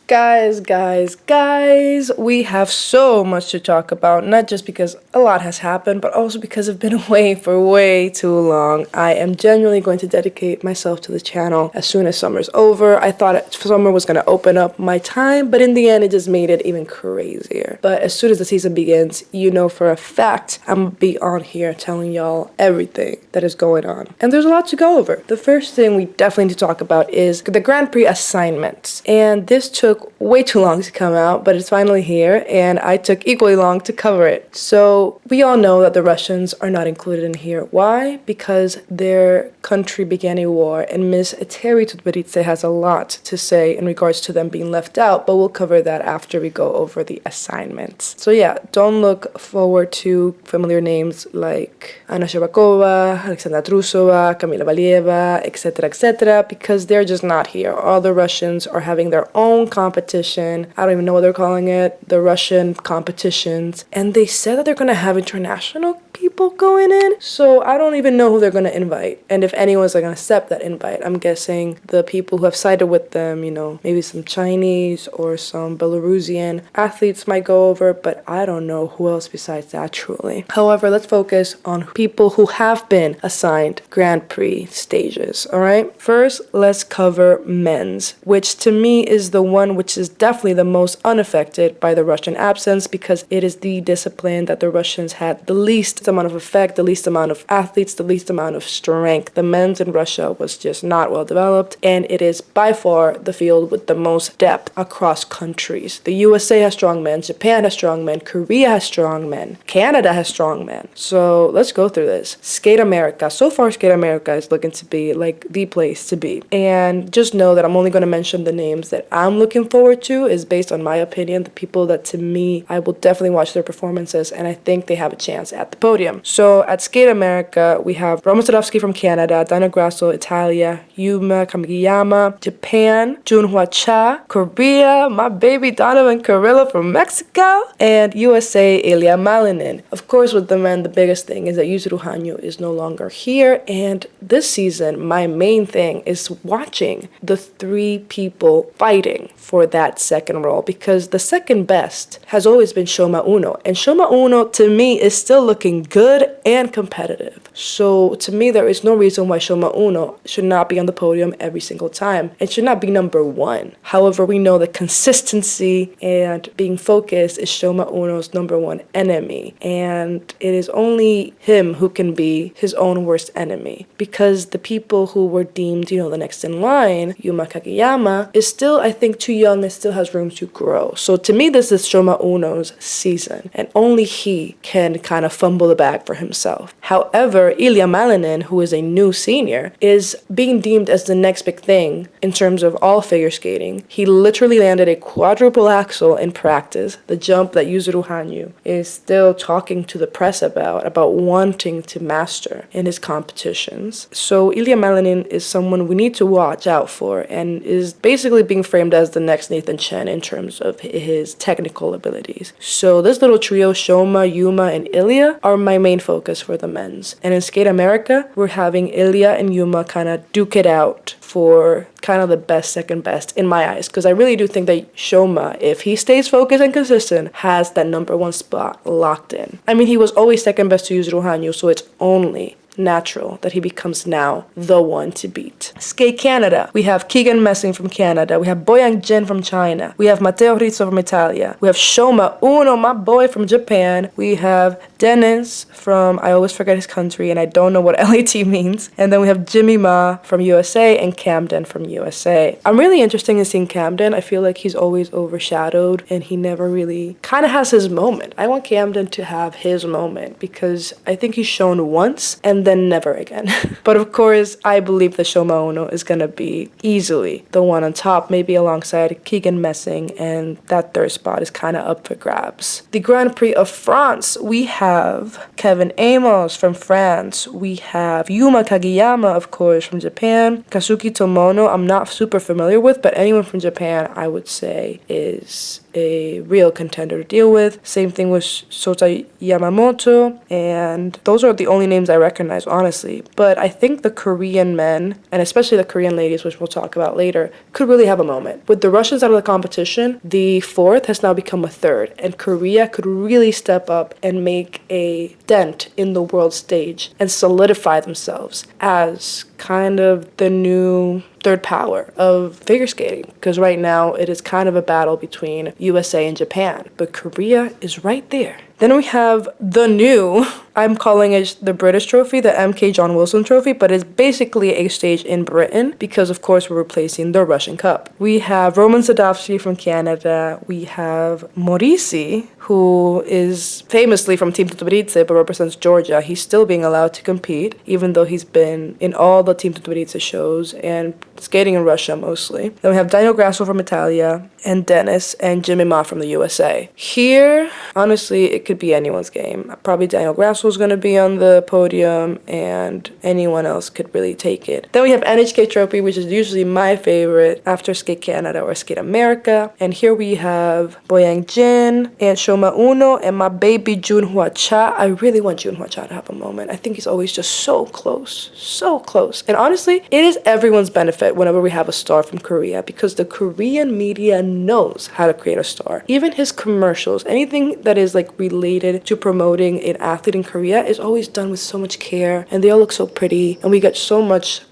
Guys, we have so much to talk about, not just because a lot has happened, but also because I've been away for way too long. I am genuinely going to dedicate myself to the channel as soon as summer's over. I thought summer was going to open up my time, but in the end, it just made it even crazier. But as soon as the season begins, you know for a fact, I'm going to be on here telling y'all everything that is going on. And there's a lot to go over. The first thing we definitely need to talk about is the Grand Prix assignments. And this took way too long to come out, but it's finally here, and I took equally long to cover it. So we all know that the Russians are not included in here. Why? Because their country began a war, and Ms. Eteri has a lot to say in regards to them being left out, but we'll cover that after we go over the assignments. So yeah, don't look forward to familiar names like Anna Shevakova, Alexandra Trusova, Kamila Valieva, etc., because they're just not here. All the Russians are having their own competition. I don't even know what they're calling it, the Russian competitions. And they said that they're going to have international people going in. So I don't even know who they're going to invite. And if anyone's going to accept that invite, I'm guessing the people who have sided with them, you know, maybe some Chinese or some Belarusian athletes might go over, but I don't know who else besides that truly. However, let's focus on people who have been assigned Grand Prix stages, all right? First, let's cover men's, which to me is the one which is definitely the most unaffected by the Russian absence because it is the discipline that the Russians had the least amount of effect, the least amount of athletes, the least amount of strength. The men's in Russia was just not well developed, and it is by far the field with the most depth across countries. The USA has strong men, Japan has strong men, Korea has strong men, Canada has strong men. So let's go through this. Skate America. So far, Skate America is looking to be like the place to be. And just know that I'm only going to mention the names that I'm looking forward to is based on my opinion, the people that to me, I will definitely watch their performances, and I think they have a chance at the podium. So at Skate America, we have Roman Sadovsky from Canada, Dana Grasso, Italia, Yuma Kamigiyama, Japan, Junhwa Cha, Korea, my baby Donovan Carrillo from Mexico, and USA, Ilya Malinin. Of course, with the men, the biggest thing is that Yuzuru Hanyu is no longer here, and this season, my main thing is watching the three people fighting for that second role, because the second best has always been Shoma Uno, and Shoma Uno to me is still looking good and competitive. So to me, there is no reason why Shoma Uno should not be on the podium every single time. It should not be number one. However, we know that consistency and being focused is Shoma Uno's number one enemy, and it is only him who can be his own worst enemy, because the people who were deemed, you know, the next in line, Yuma Kageyama, is still, I think, too young and still has room to grow. So to me, this is Shoma Uno's season, and only he can kind of fumble the bag for himself. However, Ilya Malinin, who is a new senior, is being deemed as the next big thing in terms of all figure skating. He literally landed a quadruple axel in practice, the jump that Yuzuru Hanyu is still talking to the press about wanting to master in his competitions. So Ilya Malinin is someone we need to watch out for, and is basically being framed as the next Nathan Chen in terms of his technical abilities. So this little trio, Shoma, Yuma, and Ilya, are my main focus for the men's. And in Skate America, we're having Ilya and Yuma kind of duke it out for kind of the best, second best in my eyes, because I really do think that Shoma, if he stays focused and consistent, has that number one spot locked in. I mean, he was always second best to Yuzuru Hanyu, so it's only natural that he becomes now the one to beat. Skate Canada. We have Keegan Messing from Canada. We have Boyang Jin from China. We have Matteo Rizzo from Italia. We have Shoma Uno, my boy, from Japan. We have Dennis from, I always forget his country and I don't know what LAT means. And then we have Jimmy Ma from USA and Camden from USA. I'm really interested in seeing Camden. I feel like he's always overshadowed and he never really kind of has his moment. I want Camden to have his moment because I think he's shown once and then never again. But of course, I believe that Shoma Uno is going to be easily the one on top, maybe alongside Keegan Messing, and that third spot is kind of up for grabs. The Grand Prix of France, we have Kevin Amos from France. We have Yuma Kageyama, of course, from Japan. Kazuki Tomono, I'm not super familiar with, but anyone from Japan, I would say, is a real contender to deal with. Same thing with Sota Yamamoto, and those are the only names I recognize, honestly. But I think the Korean men, and especially the Korean ladies, which we'll talk about later, could really have a moment. With the Russians out of the competition, the fourth has now become a third, and Korea could really step up and make a dent in the world stage and solidify themselves as kind of the new third power of figure skating, because right now it is kind of a battle between USA and Japan, but Korea is right there. Then we have the new, I'm calling it the British trophy, the MK John Wilson trophy, but it's basically a stage in Britain because, of course, we're replacing the Russian Cup. We have Roman Sadovsky from Canada. We have Morisi, who is famously from Team Tutobrice but represents Georgia. He's still being allowed to compete, even though he's been in all the Team Tutobrice shows and skating in Russia mostly. Then we have Daniel Grasso from Italia, and Dennis and Jimmy Ma from the USA. Here, honestly, it could be anyone's game. Probably Daniel Grasso is going to be on the podium, and anyone else could really take it. Then we have NHK Trophy, which is usually my favorite after Skate Canada or Skate America. And here we have Boyang Jin and Shoma Uno and my baby Junhwa Cha. I really want Junhwa Cha to have a moment. I think he's always just so close, so close. And honestly, it is everyone's benefit whenever we have a star from Korea, because the Korean media knows how to create a star. Even his commercials, anything that is like related to promoting an athlete in Korea is always done with so much care, and they all look so pretty, and we get so much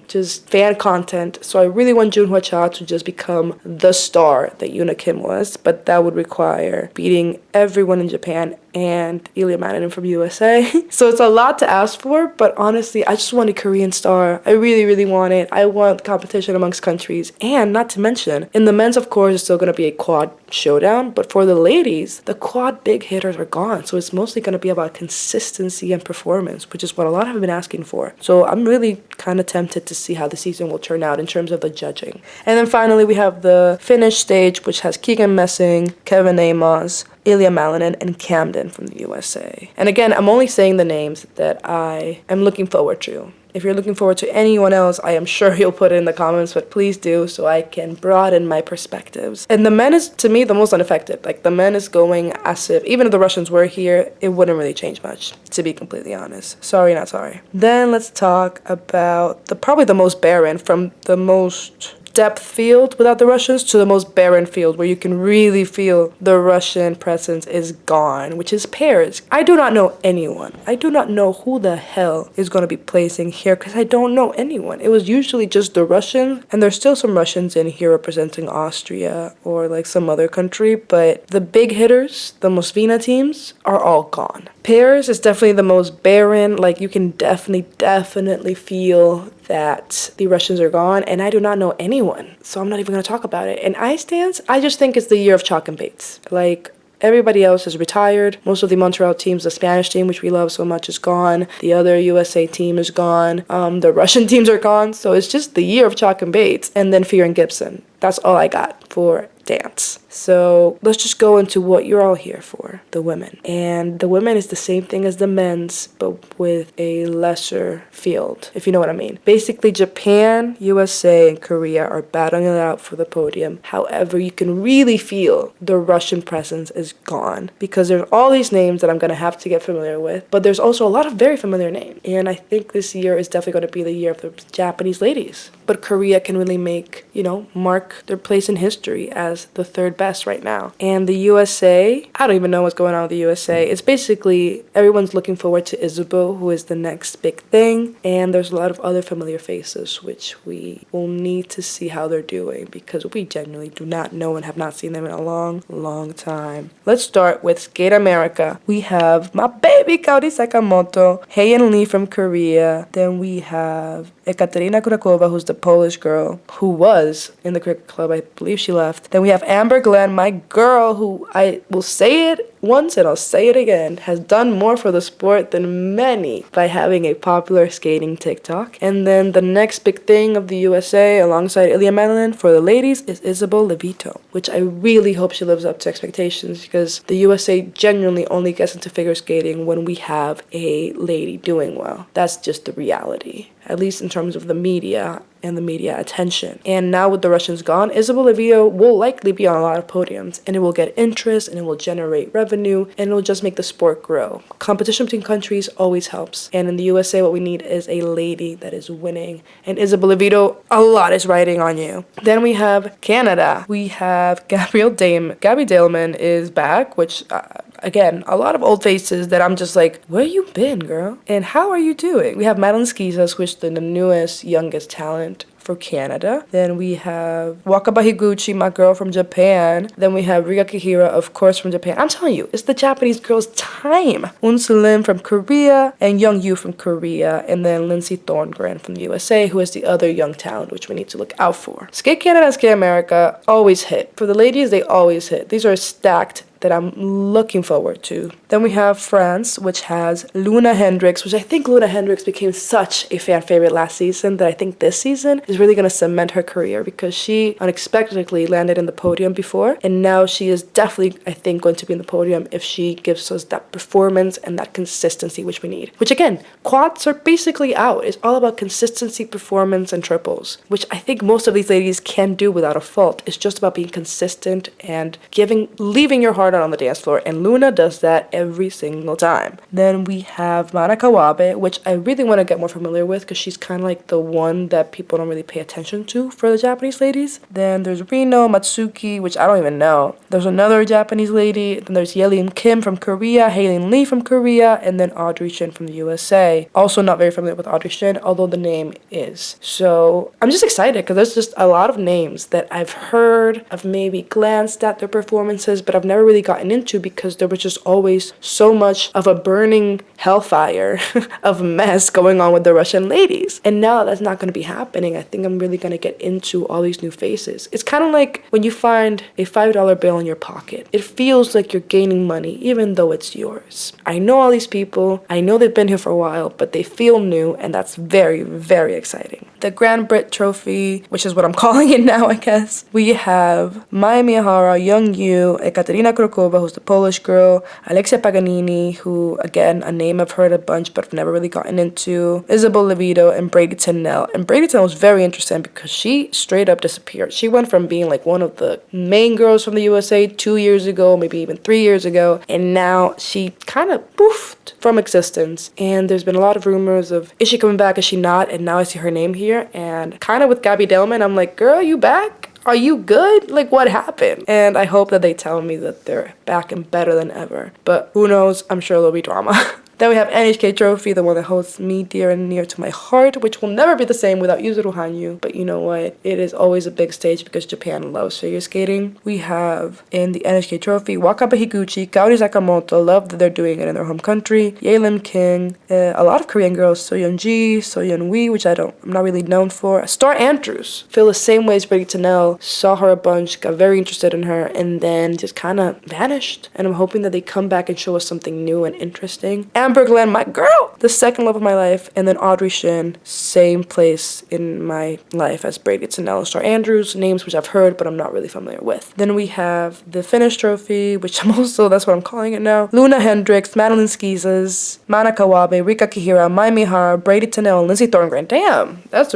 just fan content. So I really want Junhwa Cha to just become the star that Yuna Kim was, but that would require beating everyone in Japan and Ilya Maninen from USA. So it's a lot to ask for, but honestly, I just want a Korean star. I really, really want it. I want competition amongst countries. And not to mention, in the men's, of course, it's still going to be a quad showdown, but for the ladies, the quad big hitters are gone. So it's mostly going to be about consistency and performance, which is what a lot have been asking for. So I'm really kind of tempted to see how the season will turn out in terms of the judging. And then finally, we have the Finnish stage, which has Keegan Messing, Kevin Amos, Ilya Malinen, and Camden from the USA. And again, I'm only saying the names that I am looking forward to. If you're looking forward to anyone else, I am sure you'll put it in the comments, but please do so I can broaden my perspectives. And the men is, to me, the most unaffected. Like, the men is going as if, even if the Russians were here, it wouldn't really change much, to be completely honest. Sorry, not sorry. Then let's talk about probably the most barren, from the most depth field without the Russians to the most barren field where you can really feel the Russian presence is gone, which is pairs. I do not know anyone. I do not know who the hell is going to be placing here because I don't know anyone. It was usually just the Russians, and there's still some Russians in here representing Austria or like some other country, but the big hitters, the Mosvina teams, are all gone. Pairs is definitely the most barren. Like, you can definitely feel that the Russians are gone, and I do not know anyone, so I'm not even going to talk about it. And ice dance, I just think it's the year of chalk and baits. Like, everybody else is retired. Most of the Montreal teams, the Spanish team, which we love so much, is gone. The other USA team is gone. The Russian teams are gone. So it's just the year of chalk and baits. And then Fear and Gibson. That's all I got for dance. So let's just go into what you're all here for, the women. And the women is the same thing as the men's, but with a lesser field, if you know what I mean. Basically, Japan, USA, and Korea are battling it out for the podium. However, you can really feel the Russian presence is gone because there's all these names that I'm going to have to get familiar with, but there's also a lot of very familiar names. And I think this year is definitely going to be the year of the Japanese ladies. But Korea can really make, mark their place in history as the third best right now. And the USA, I don't even know what's going on with the USA. It's basically everyone's looking forward to Isabeau, who is the next big thing. And there's a lot of other familiar faces, which we will need to see how they're doing because we genuinely do not know and have not seen them in a long time. Let's start with Skate America. We have my baby Kaori Sakamoto, Heian Lee from Korea. Then we have Ekaterina Kurakova, who's the Polish girl, who was in the cricket club. I believe she left. Then we have Amber Glenn, my girl, who I will say it once and I'll say it again, has done more for the sport than many by having a popular skating TikTok. And then the next big thing of the USA, alongside Ilya Maninen for the ladies, is Isabel Levito, which I really hope she lives up to expectations because the USA genuinely only gets into figure skating when we have a lady doing well. That's just the reality. at least in terms of the media and the media attention. And now with the Russians gone, Isabella Levito will likely be on a lot of podiums, and it will get interest, and it will generate revenue, and it will just make the sport grow. Competition between countries always helps. And in the USA, what we need is a lady that is winning. And Isabella Levito, a lot is riding on you. Then we have Canada. We have Gabby Daleman is back, which again, a lot of old faces that I'm just like, where you been, girl? And how are you doing? We have Madeline Skeezas, who's the newest, youngest talent for Canada. Then we have Wakaba Higuchi, my girl from Japan. Then we have Rika Kihira, of course, from Japan. I'm telling you, it's the Japanese girls' time. Unsu Lim from Korea and Young Yu from Korea. And then Lindsay Thorngren from the USA, who is the other young talent, which we need to look out for. Skate Canada and Skate America always hit. For the ladies, they always hit. These are stacked that I'm looking forward to. Then we have France, which has Luna Hendricks, which I think Luna Hendricks became such a fan favorite last season that I think this season is really going to cement her career because she unexpectedly landed in the podium before, and now she is definitely, I think, going to be in the podium if she gives us that performance and that consistency which we need. Which again, quads are basically out. It's all about consistency, performance, and triples, which I think most of these ladies can do without a fault. It's just about being consistent and leaving your heart on the dance floor, and Luna does that every single time. Then we have Mana Kawabe, which I really want to get more familiar with because she's kind of like the one that people don't really pay attention to for the Japanese ladies. Then there's Rino Matsuki, which I don't even know. There's another Japanese lady. Then there's Yelin Kim from Korea, Hailin Lee from Korea, and then Audrey Shin from the USA. Also not very familiar with Audrey Shin, although the name is. So I'm just excited because there's just a lot of names that I've heard, I've maybe glanced at their performances, but I've never really gotten into because there was just always so much of a burning hellfire of mess going on with the Russian ladies. And now that's not going to be happening. I think I'm really going to get into all these new faces. It's kind of like when you find a $5 bill in your pocket. It feels like you're gaining money even though it's yours. I know all these people. I know they've been here for a while, but they feel new, and that's very, very exciting. The Grand Prix Trophy, which is what I'm calling it now, I guess. We have Maya Miyahara, Young Yu, Ekaterina Krokova, who's the Polish girl, Alexia Paganini, who, again, a name I've heard a bunch but I've never really gotten into, Isabel Levito, and Brady Tennell. And Brady Tennell was very interesting because she straight up disappeared. She went from being like one of the main girls from the USA 2 years ago, maybe even 3 years ago, and now she kind of poofed from existence. And there's been a lot of rumors of, is she coming back, is she not? And now I see her name here, and kind of with Gabby Daleman, I'm like, girl, you back? Are you good? Like, what happened? And I hope that they tell me that they're back and better than ever. But who knows? I'm sure there'll be drama. Then we have NHK Trophy, the one that holds me dear and near to my heart, which will never be the same without Yuzuru Hanyu. But you know what? It is always a big stage because Japan loves figure skating. We have in the NHK Trophy, Wakaba Higuchi, Kaori Sakamoto, love that they're doing it in their home country, Yelim King, a lot of Korean girls, Soyeon Ji, Soyeon Wee, which I'm not really known for. Star Andrews, feel the same way as Brady Tennell, saw her a bunch, got very interested in her, and then just kind of vanished. And I'm hoping that they come back and show us something new and interesting. Amber Glenn, my girl, the second love of my life, and then Audrey Shin, same place in my life as Brady Tennell and Star Andrews, names which I've heard but I'm not really familiar with. Then we have the Finnish Trophy, which that's what I'm calling it now. Luna Hendricks, Madeline Skeezas, Mana Kawabe, Rika Kihira, Mai Mihara, Brady Tennell, and Lindsay Thorngren. Damn, that's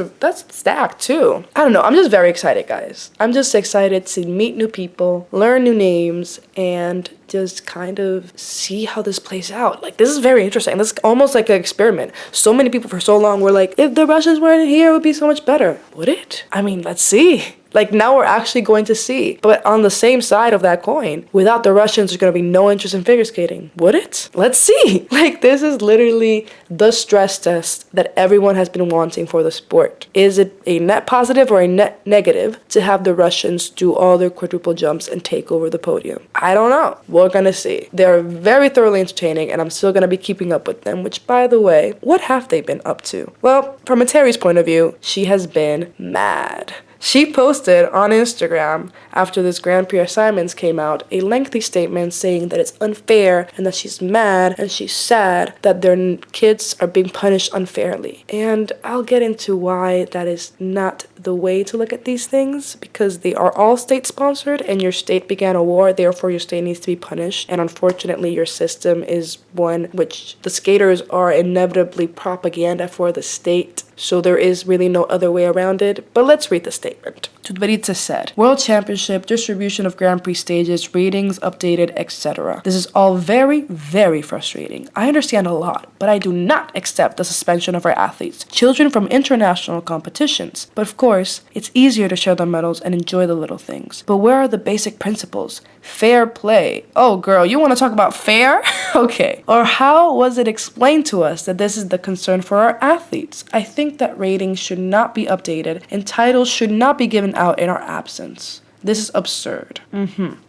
stacked too. I don't know, I'm just very excited, guys. I'm just excited to meet new people, learn new names, and just kind of see how this plays out. Like, this is very interesting. This is almost like an experiment. So many people for so long were like, if the Russians weren't here, it would be so much better. Would it? I mean, let's see. Like, now we're actually going to see. But on the same side of that coin, without the Russians, there's going to be no interest in figure skating. Would it? Let's see. Like, this is literally the stress test that everyone has been wanting for the sport. Is it a net positive or a net negative to have the Russians do all their quadruple jumps and take over the podium? I don't know. We're going to see. They're very thoroughly entertaining, and I'm still going to be keeping up with them, which, by the way, what have they been up to? Well, from Eteri's point of view, she has been mad. She posted on Instagram after this Grand Prix assignments came out a lengthy statement saying that it's unfair and that she's mad and she's sad that their kids are being punished unfairly. And I'll get into why that is not the way to look at these things, because they are all state sponsored and your state began a war, therefore your state needs to be punished. And unfortunately your system is one which the skaters are inevitably propaganda for the state. So there is really no other way around it. But let's read the statement. Tudbarica said, World Championship, distribution of Grand Prix stages, ratings updated, etc. This is all very, very frustrating. I understand a lot, but I do not accept the suspension of our athletes, children from international competitions. But of course, it's easier to share the medals and enjoy the little things. But where are the basic principles? Fair play. Oh girl, you want to talk about fair? Okay. Or how was it explained to us that this is the concern for our athletes? I think that ratings should not be updated and titles should not be given out in our absence. This is absurd.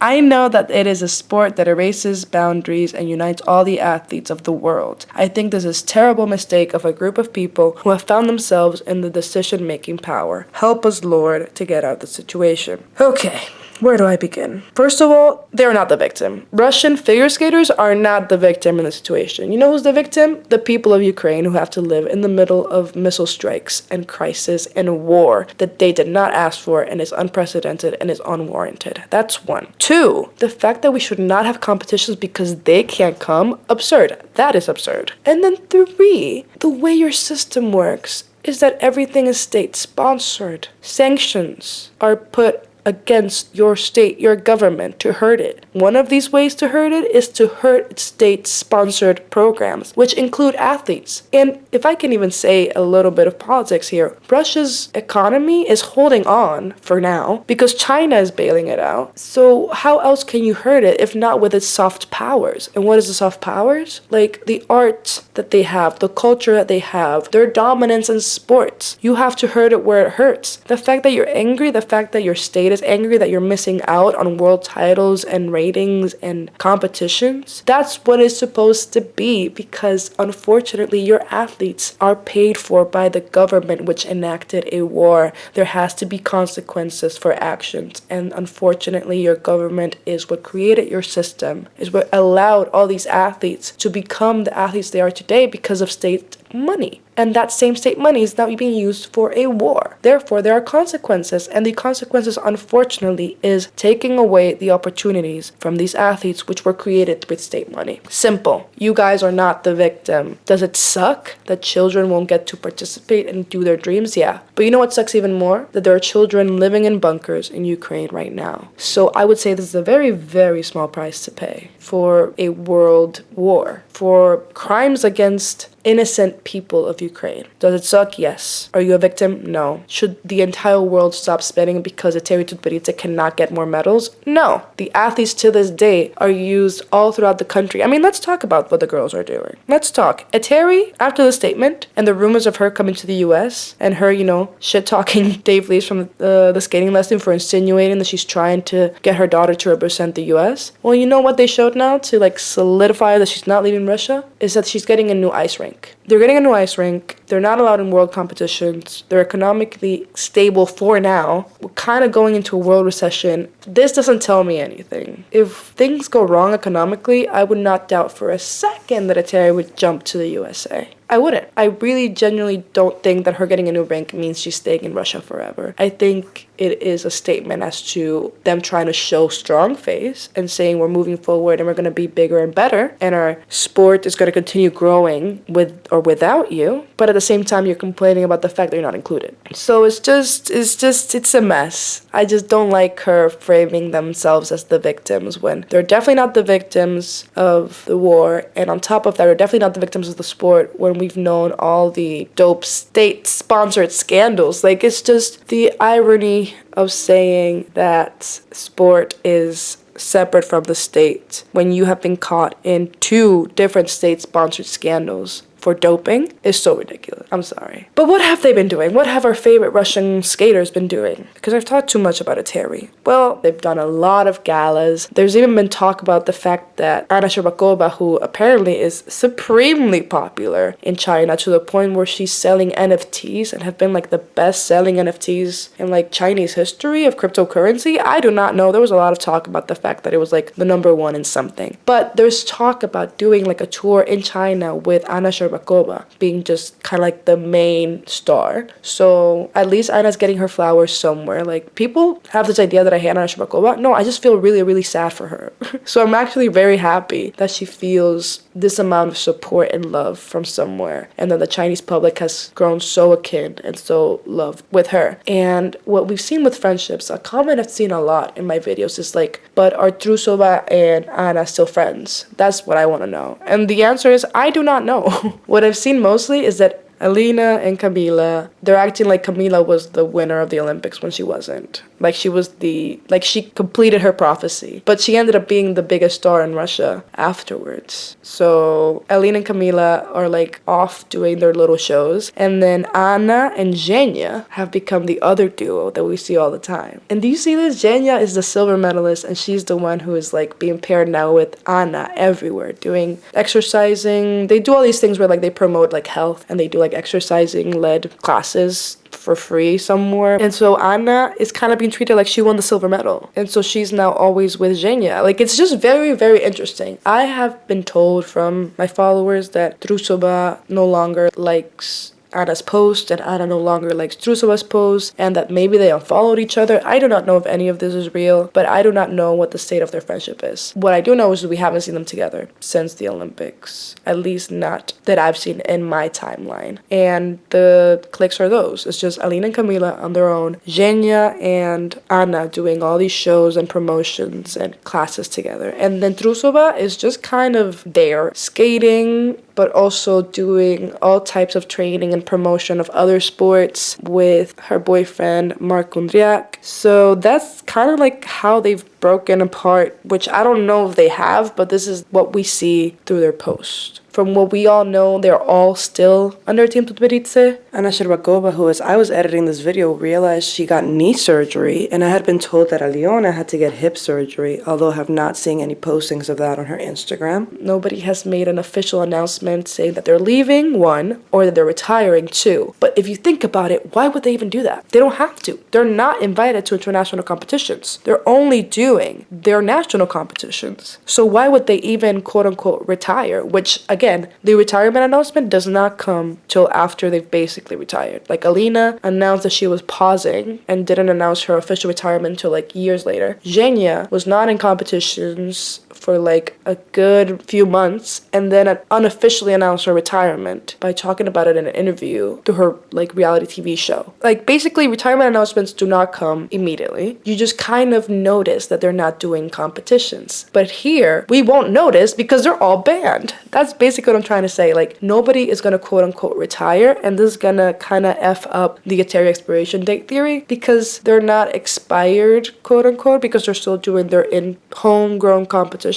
I know that it is a sport that erases boundaries and unites all the athletes of the world. I think this is a terrible mistake of a group of people who have found themselves in the decision-making power. Help us, Lord, to get out of the situation. Okay. Where do I begin? First of all, they're not the victim. Russian figure skaters are not the victim in the situation. You know who's the victim? The people of Ukraine who have to live in the middle of missile strikes and crisis and war that they did not ask for and is unprecedented and is unwarranted. That's one. Two, the fact that we should not have competitions because they can't come, absurd. That is absurd. And then three, the way your system works is that everything is state-sponsored. Sanctions are put against your state, your government, to hurt it. One of these ways to hurt it is to hurt state-sponsored programs, which include athletes. And if I can even say a little bit of politics here, Russia's economy is holding on for now because China is bailing it out. So how else can you hurt it if not with its soft powers? And what is the soft powers? Like the art that they have, the culture that they have, their dominance in sports. You have to hurt it where it hurts. The fact that you're angry, the fact that your state is angry that you're missing out on world titles and ratings and competitions, that's what it's supposed to be, because unfortunately your athletes are paid for by the government which enacted a war. There has to be consequences for actions, and unfortunately your government is what created your system, is what allowed all these athletes to become the athletes they are today because of state money. And that same state money is now being used for a war. Therefore, there are consequences, and the consequences, unfortunately, is taking away the opportunities from these athletes which were created with state money. Simple. You guys are not the victim. Does it suck that children won't get to participate and do their dreams? Yeah. But you know what sucks even more? That there are children living in bunkers in Ukraine right now. So I would say this is a very, very small price to pay for a world war, for crimes against innocent people of Ukraine. Does it suck? Yes. Are you a victim? No. Should the entire world stop spending because Eteri cannot get more medals? No. The athletes to this day are used all throughout the country. I mean, let's talk about what the girls are doing. Let's talk. Eteri, after the statement and the rumors of her coming to the US and her, shit-talking Dave Lees from the skating lesson for insinuating that she's trying to get her daughter to represent the US. Well, you know what they showed now to solidify that she's not leaving Russia? Is that she's getting a new ice rink. They're getting a new ice rink. They're not allowed in world competitions. They're economically stable for now. We're kind of going into a world recession. This doesn't tell me anything. If things go wrong economically, I would not doubt for a second that Eteri would jump to the USA. I wouldn't. I really genuinely don't think that her getting a new rank means she's staying in Russia forever. I think it is a statement as to them trying to show strong face and saying we're moving forward and we're going to be bigger and better and our sport is going to continue growing with or without you. But at the same time, you're complaining about the fact that you're not included. So it's a mess. I just don't like her framing themselves as the victims when they're definitely not the victims of the war. And on top of that, they're definitely not the victims of the sport when we've known all the dope state-sponsored scandals. It's just the irony of saying that sport is separate from the state when you have been caught in 2 different state-sponsored scandals for doping is so ridiculous. I'm sorry. But what have they been doing? What have our favorite Russian skaters been doing? Because I've talked too much about Eteri. Well, they've done a lot of galas. There's even been talk about the fact that Anna Shcherbakova, who apparently is supremely popular in China to the point where she's selling NFTs and have been like the best selling NFTs in like Chinese history of cryptocurrency. I do not know. There was a lot of talk about the fact that it was like the number one in something. But there's talk about doing like a tour in China with Anna Shcherbakova being just kind of like the main star. So at least Anna's getting her flowers somewhere. Like, people have this idea that I hate Anna Shcherbakova. No, I just feel really, really sad for her. So I'm actually very happy that she feels this amount of support and love from somewhere, and that the Chinese public has grown so akin and so loved with her. And what we've seen with friendships, a comment I've seen a lot in my videos is like, but are Trusova and Anna still friends? That's what I want to know. And the answer is, I do not know. What I've seen mostly is that Alina and Camila, they're acting like Camila was the winner of the Olympics when she wasn't. Like, she completed her prophecy. But she ended up being the biggest star in Russia afterwards. So Alina and Camila are like off doing their little shows. And then Anna and Zhenya have become the other duo that we see all the time. And do you see this? Zhenya is the silver medalist, and she's the one who is like being paired now with Anna everywhere, doing exercising. They do all these things where like they promote like health, and they do like exercising-led classes for free somewhere. And so Anna is kind of being treated like she won the silver medal. And so she's now always with Zhenya. Like, it's just very, very interesting. I have been told from my followers that Trusova no longer likes Anna's post, and Anna no longer likes Trusova's post, and that maybe they unfollowed each other. I do not know if any of this is real, but I do not know what the state of their friendship is. What I do know is that we haven't seen them together since the Olympics, at least not that I've seen in my timeline. And the cliques are those. It's just Alina and Camila on their own, Zhenya and Anna doing all these shows and promotions and classes together. And then Trusova is just kind of there, skating, but also doing all types of training and promotion of other sports with her boyfriend, Mark Kundriak. So that's kind of like how they've broken apart, which I don't know if they have, but this is what we see through their post. From what we all know, they're all still under Team Tutberidze. Anna Shcherbakova, who as I was editing this video, realized she got knee surgery, and I had been told that Aliona had to get hip surgery, although I have not seen any postings of that on her Instagram. Nobody has made an official announcement saying that they're leaving, one, or that they're retiring, two. But if you think about it, why would they even do that? They don't have to. They're not invited to international competitions. They're only doing their national competitions. So why would they even quote-unquote retire? Which, again, the retirement announcement does not come till after they've basically retired. Like, Alina announced that she was pausing and didn't announce her official retirement until like years later. Zhenya was not in competitions for like a good few months, and then unofficially announced her retirement by talking about it in an interview through her like reality TV show. Like, basically, retirement announcements do not come immediately. You just kind of notice that they're not doing competitions. But here, we won't notice because they're all banned. That's basically what I'm trying to say. Like, nobody is gonna quote unquote retire, and this is gonna kind of F up the Eteri expiration date theory because they're not expired, quote unquote, because they're still doing their homegrown competitions.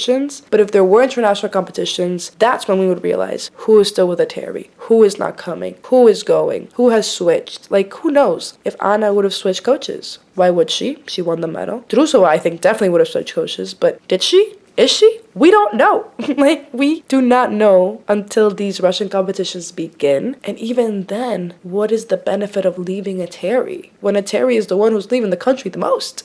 But if there were international competitions, that's when we would realize who is still with Eteri, who is not coming, who is going, who has switched. Like, who knows if Anna would have switched coaches? Why would she? She won the medal. Trusova, I think, definitely would have switched coaches, but did she? Is she? We don't know. Like, we do not know until these Russian competitions begin. And even then, what is the benefit of leaving Eteri when Eteri is the one who's leaving the country the most?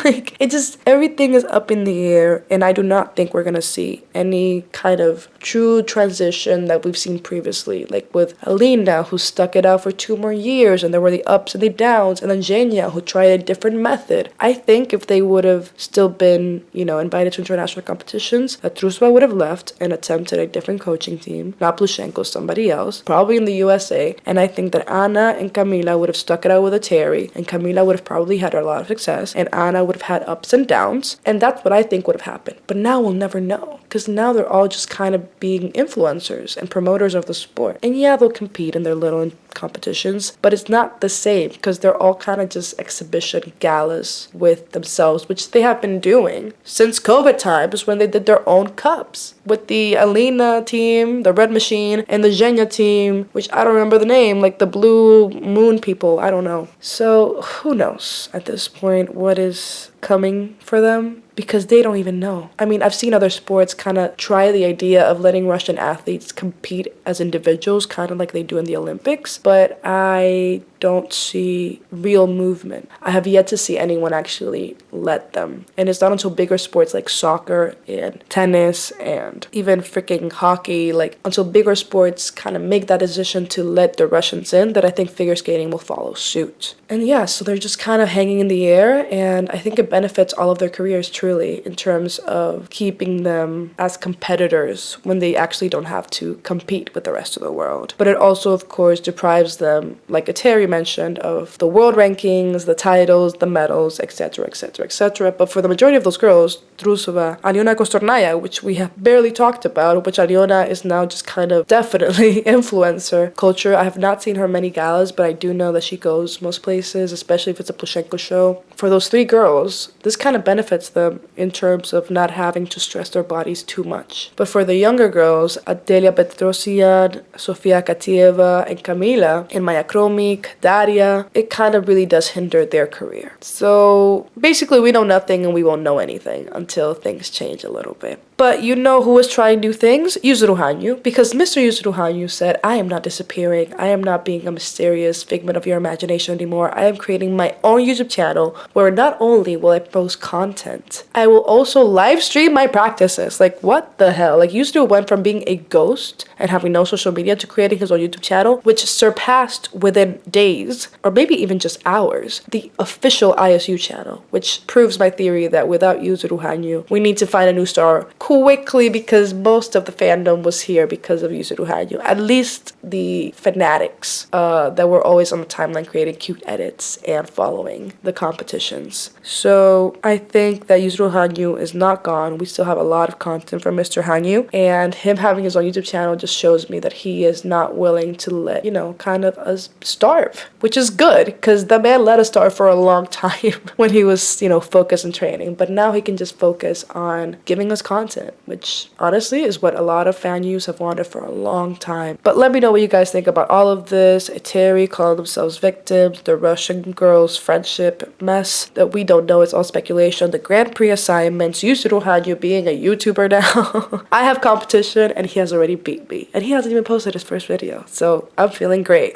Like, it just, everything is up in the air, and I do not think we're gonna see any kind of true transition that we've seen previously, like with Alina, who stuck it out for 2 more years, and there were the ups and the downs, and then Zhenya, who tried a different method. I think if they would have still been, invited to international competitions, that Trusova would have left and attempted a different coaching team, not Plushenko, somebody else, probably in the USA, and I think that Anna and Camila would have stuck it out with Eteri, and Camila would have probably had a lot of success, and Anna would have had ups and downs, and that's what I think would have happened. But now we'll never know, because now they're all just kind of being influencers and promoters of the sport. And yeah, they'll compete in their little competitions, but it's not the same because they're all kind of just exhibition galas with themselves, which they have been doing since COVID times when they did their own cups with the Alina team, the Red Machine, and the Zhenya team, which I don't remember the name, like the Blue Moon people, I don't know. So who knows at this point what is coming for them, because they don't even know. I mean, I've seen other sports kind of try the idea of letting Russian athletes compete as individuals, kind of like they do in the Olympics, but I don't see real movement. I have yet to see anyone actually let them. And it's not until bigger sports like soccer and tennis and even freaking hockey, like until bigger sports kind of make that decision to let the Russians in, that I think figure skating will follow suit. And yeah, so they're just kind of hanging in the air, and I think it benefits all of their careers truly in terms of keeping them as competitors when they actually don't have to compete with the rest of the world. But it also, of course, deprives them, like Eteri mentioned, of the world rankings, the titles, the medals, etc., etc., etc. But for the majority of those girls, Trusova, Aliona Kostornaya, which we have barely talked about, which Aliona is now just kind of definitely influencer culture. I have not seen her many galas, but I do know that she goes most places, especially if it's a Plushenko show. For those three girls, this kind of benefits them in terms of not having to stress their bodies too much. But for the younger girls, Adelia Petrosian, Sofia Katieva, and Kamila, and Maya Kromik, Daria, it kind of really does hinder their career. So basically we know nothing and we won't know anything until things change a little bit. But you know who is trying new things? Yuzuru Hanyu, because Mr. Yuzuru Hanyu said, I am not disappearing. I am not being a mysterious figment of your imagination anymore. I am creating my own YouTube channel where not only will I post content, I will also live stream my practices. Like, what the hell? Like, Yuzuru went from being a ghost and having no social media to creating his own YouTube channel, which surpassed within days, or maybe even just hours, the official ISU channel, which proves my theory that without Yuzuru Hanyu, we need to find a new star quickly, because most of the fandom was here because of Yuzuru Hanyu. At least the fanatics that were always on the timeline creating cute edits and following the competitions. So I think that Yuzuru Hanyu is not gone. We still have a lot of content from Mr. Hanyu, and him having his own YouTube channel just shows me that he is not willing to let, kind of us starve, which is good, because the man let us starve for a long time when he was, focused in training. But now he can just focus on giving us content, which honestly is what a lot of fan use have wanted for a long time. But let me know what you guys think about all of this. Eteri calling themselves victims, the Russian girls' friendship mess that we don't know, it's all speculation, the Grand Prix assignments, Yuzuru Hanyu being a YouTuber now. I have competition and he has already beat me, and he hasn't even posted his first video, so I'm feeling great.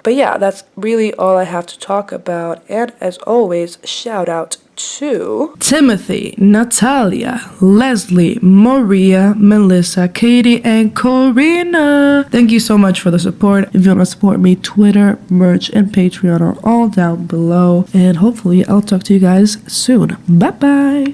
But yeah, that's really all I have to talk about, and as always, shout out to Timothy, Natalia, Leslie, Maria, Melissa, Katie, and Corina. Thank you so much for the support. If you want to support me, Twitter, merch, and Patreon are all down below. And hopefully I'll talk to you guys soon. Bye bye.